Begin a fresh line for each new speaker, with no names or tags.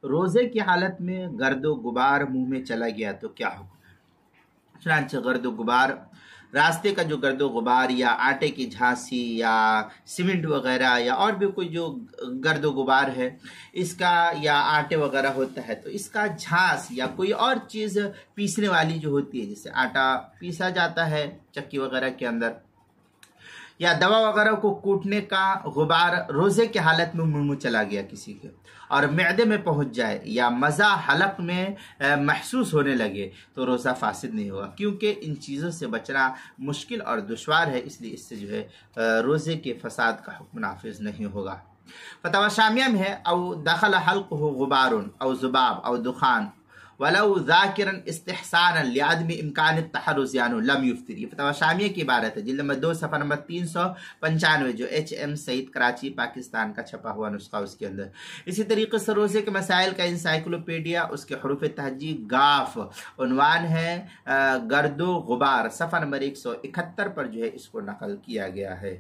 روزے کی حالت میں گرد و غبار منہ میں چلا گیا تو کیا حکم ہے؟ چنانچہ گرد و غبار، راستے کا جو گرد و غبار یا آٹے کی جھانسی یا سیمنٹ وغیرہ یا اور بھی کوئی جو گرد و غبار ہے اس کا، یا آٹے وغیرہ ہوتا ہے تو اس کا جھانس یا کوئی اور چیز پیسنے والی جو ہوتی ہے، جیسے آٹا پیسا جاتا ہے چکی وغیرہ کے اندر، یا دوا وغیرہ کو کوٹنے کا غبار روزے کی حالت میں منہ میں چلا گیا کسی کے اور معدے میں پہنچ جائے یا مزہ حلق میں محسوس ہونے لگے تو روزہ فاسد نہیں ہوگا، کیونکہ ان چیزوں سے بچنا مشکل اور دشوار ہے، اس لیے اس سے جو ہے روزے کے فساد کا حکم نافذ نہیں ہوگا۔ فتاوی شامیہ میں ہے او دخل حلقه غبار او ذباب او دخان ولو ذاکرا استحسانا لعدم امکان التحرز یعنی لم یفطر۔ یہ فتاوی شامیہ کی عبارت ہے، جلد نمبر 2 صفحہ نمبر 395، جو HM سعید کراچی پاکستان کا چھپا ہوا نسخہ اس کے اندر۔ اسی طریقے سے روزے کے مسائل کا انسائکلوپیڈیا، اس کے حروف تہجی گاف، عنوان ہے گرد و غبار، صفحہ نمبر 171 پر جو ہے اس کو نقل کیا گیا ہے۔